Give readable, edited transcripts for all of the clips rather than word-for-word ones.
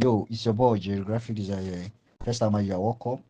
Yo, it's your boy, Jerry Graphic Designer. First time you are welcome.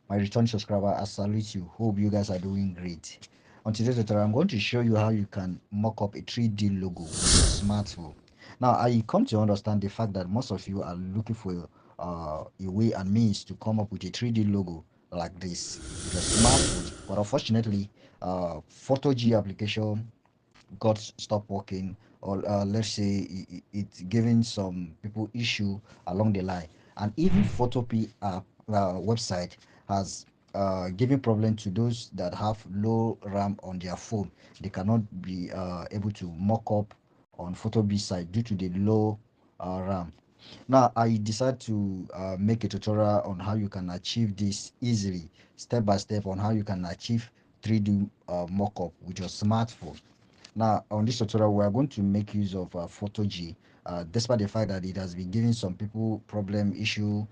My return subscriber, I salute you. Hope you guys are doing great. On today's tutorial, I'm going to show you how you can mock up a 3D logo with your smartphone. Now, I come to understand the fact that most of you are looking for a way and means to come up with a 3D logo like this with your smartphone. But unfortunately, Photog application got stopped working, or let's say it's giving some people issue along the line, and even Photopea app website has given problem to those that have low RAM on their phone. They cannot be able to mock up on Photopea site due to the low RAM. Now, I decided to make a tutorial on how you can achieve this easily, step by step, on how you can achieve 3D mockup with your smartphone. Now, on this tutorial, we are going to make use of Photog, despite the fact that it has been giving some people problem issue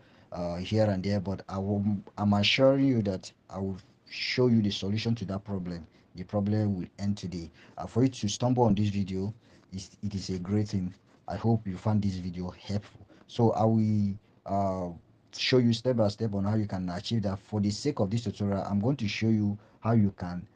here and there, but I'm assuring you that I will show you the solution to that problem. The problem will end today. For you to stumble on this video, it is a great thing. I hope you find this video helpful. So I will show you step by step on how you can achieve that. For the sake of this tutorial, I'm going to show you how you can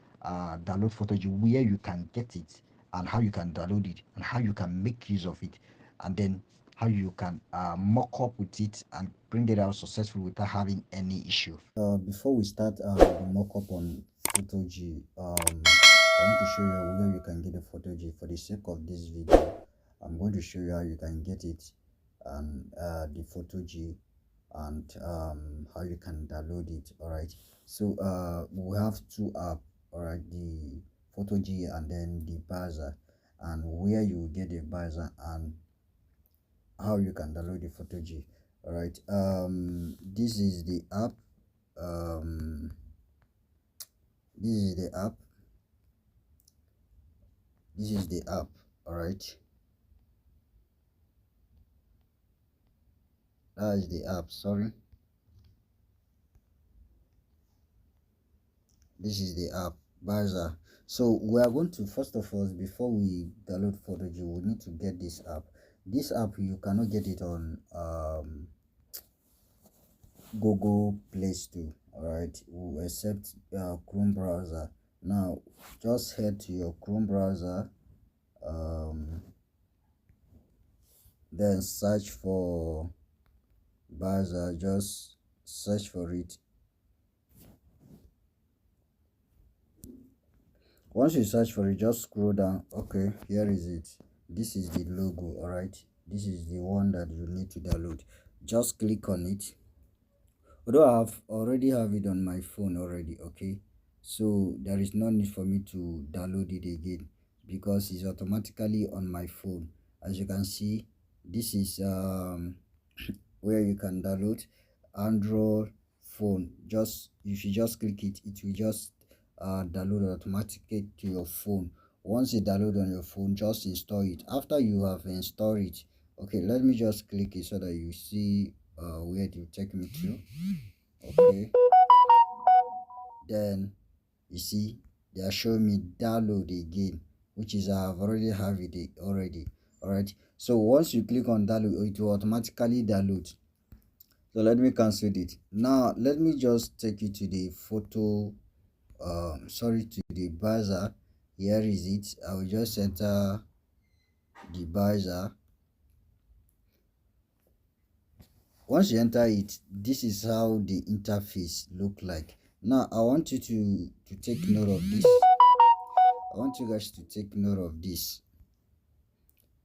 download Photog, where you can get it, and how you can download it, and how you can make use of it, and then how you can mock up with it and bring it out successful without having any issue. Before we start the mock up on Photog, I want to show you where you can get the Photog. For the sake of this video, I'm going to show you how you can get it, and the Photog, and how you can download it. All right, so we have two apps. All right, the Photog and then the browser, and where you will get the browser and how you can download the Photog. All right, this is the app. um this is the app. This is the app. All right, that is the app. Sorry, this is the app browser. So we are going to, first of all, before we download Photog, we need to get this app. This app, you cannot get it on Google Play Store. All right, except Chrome browser. Now just head to your Chrome browser, then search for browser. Just search for it. Once you search for it, just scroll down. Okay, here is it. This is the logo. All right, this is the one that you need to download. Just click on it. Although I have already have it on my phone already. Okay, so there is no need for me to download it again because it's automatically on my phone. As you can see, this is where you can download Android phone. Just if you just click it, it will just download automatically to your phone. Once it download on your phone, just install it. After you have installed it, okay, let me just click it so that you see where it will take me to. Okay, then you see they are showing me download again, which is I have already have it already. All right, so once you click on download, it will automatically download. So let me cancel it. Now let me just take you to the to the browser. Here is it. I will just enter the browser. Once you enter it, this is how the interface look like. Now I want you to take note of this. I want you guys to take note of this.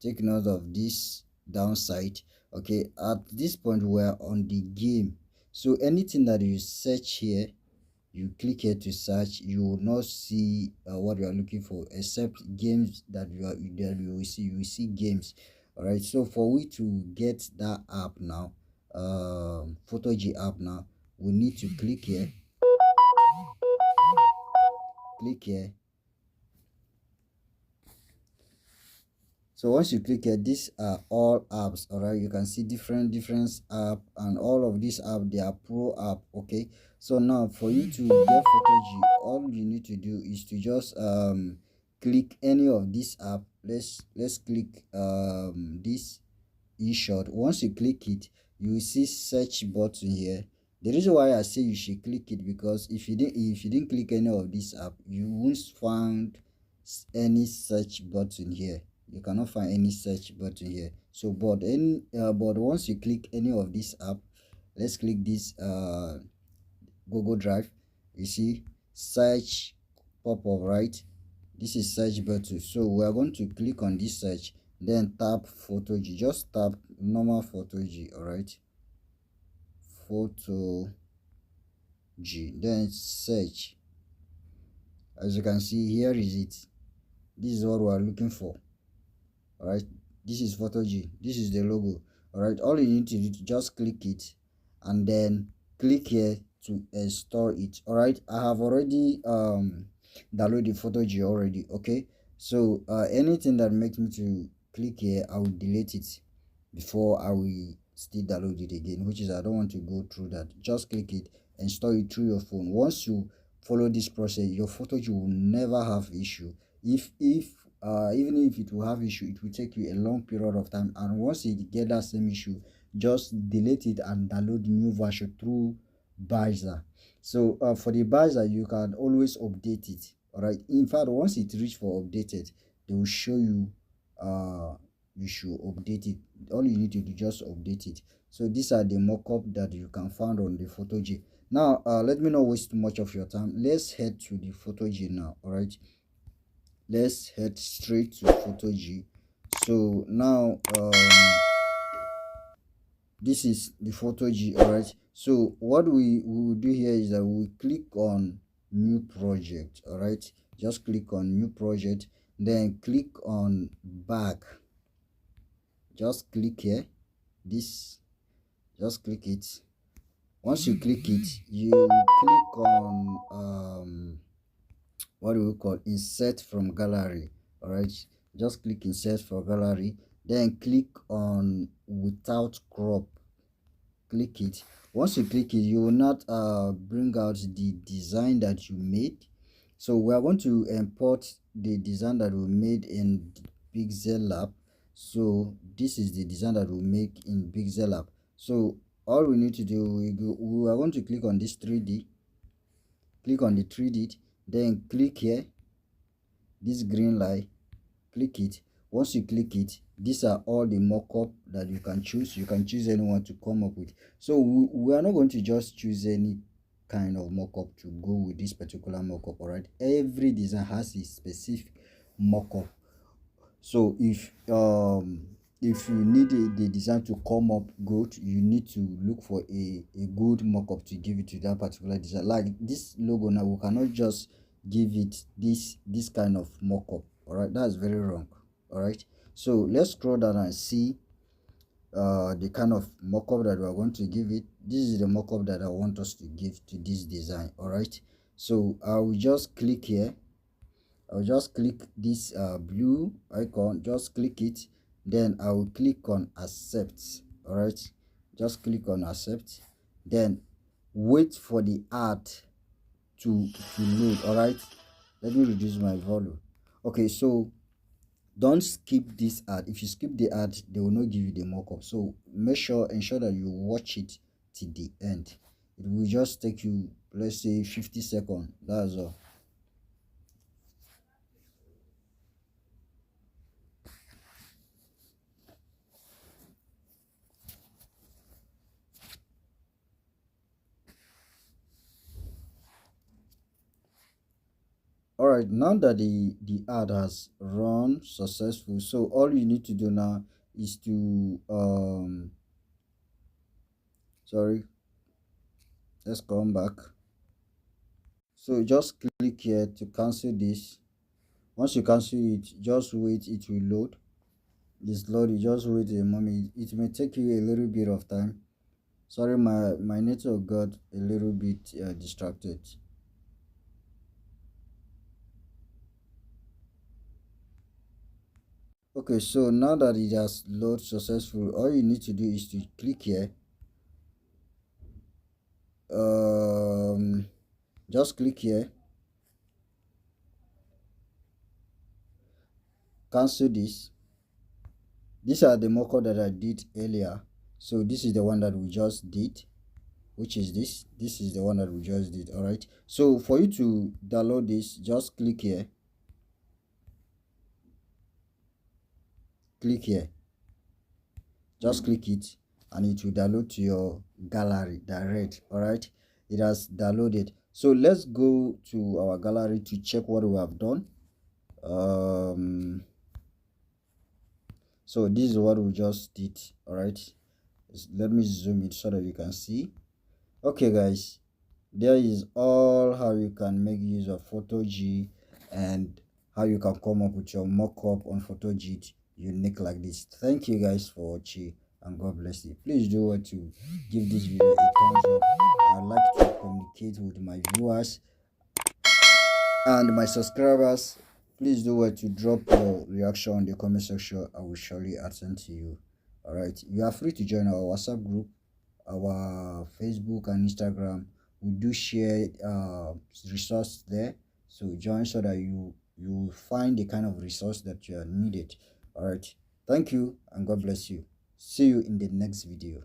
Take note of this downside. Okay, at this point we're on the game, so anything that you search here, you click here to search, you will not see what you are looking for, except games that you will see games. All right, so for we to get that app now, Photog app now, we need to click here. Click here. So once you click here, these are all apps. All right, you can see different app, and all of these app, they are pro app. Okay, so now for you to get Photog, all you need to do is to just click any of this app. Let's click this eShot. Once you click it, you will see search button here. The reason why I say you should click it, because if you didn't click any of this app, you won't find any search button here. You cannot find any search button here. So but once you click any of this app, let's click this Google Drive. You see search pop up, right? This is search button. So we are going to click on this search, then tap Photog. Just tap normal Photog. All right, Photog, then search. As you can see, here is it. This is what we are looking for. All right, this is Photog. This is the logo. All right, all you need to do is just click it and then click here to install it. All right, I have already downloaded Photog already. Okay, so anything that makes me to click here, I will delete it before I will still download it again, which is I don't want to go through that. Just click it, install it through your phone. Once you follow this process, your Photog will never have issue. If even if it will have issue, it will take you a long period of time, and once you get that same issue, just delete it and download new version through browser. So for the browser, you can always update it. All right, in fact, once it reach for updated, they will show you you should update it. All you need to do, just update it. So these are the mockup that you can find on the Photog. Now let me not waste too much of your time. Let's head to the Photog now. All right, let's head straight to Photog. So now this is the Photog. All right, so what we will do here is that we click on new project. All right, just click on new project, then click on back. Just click here, this, just click it. Once you click it, you click on what do we call insert from gallery. All right, just click insert from gallery, then click on without crop. Click it. Once you click it, you will not bring out the design that you made. So we are going to import the design that we made in Pixel Lab. So this is the design that we make in Pixel Lab. So all we need to do, we are going to click on this 3D. Click on the 3D, then click here, this green light, click it. Once you click it, these are all the mockup that you can choose. You can choose anyone to come up with. So we are not going to just choose any kind of mockup to go with this particular mockup. All right, every design has a specific mockup. So if you need the design to come up good, you need to look for a good mockup to give it to that particular design. Like this logo now, we cannot just give it this kind of mockup. All right, that's very wrong. All right, so let's scroll down and see the kind of mockup that we are going to give it. This is the mockup that I want us to give to this design. All right, so I will just click here. I'll just click this blue icon, just click it, then I will click on accept. All right, just click on accept, then wait for the ad to load. All right, let me reduce my volume. Okay, so don't skip this ad. If you skip the ad, they will not give you the mockup. So ensure that you watch it till the end. It will just take you, let's say, 50 seconds. That's all. All right, now that the ad has run successful, so all you need to do now is to sorry, let's come back. So just click here to cancel this. Once you cancel it, just wait, it will load. It's loaded, just wait a moment. It may take you a little bit of time. Sorry, my network got a little bit distracted. Okay, so now that it has loaded successful, all you need to do is to click here. Just click here, cancel this. These are the mockup that I did earlier. So this is the one that we just did, which is this is the one that we just did. All right, so for you to download this, just click here, click here, just click it, and it will download to your gallery direct. All right, it has downloaded. So let's go to our gallery to check what we have done. So this is what we just did. All right, let me zoom it so that you can see. Okay guys, there is all how you can make use of Photog and how you can come up with your mock-up on Photog unique like this. Thank you guys for watching, and God bless you. Please do what to give this video a thumbs up. I like to communicate with my viewers and my subscribers. Please do what to drop your reaction in the comment section. I will surely attend to you. All right, you are free to join our WhatsApp group, our Facebook and Instagram. We do share resource there, so join so that you find the kind of resource that you are needed. All right, thank you and God bless you. See you in the next video.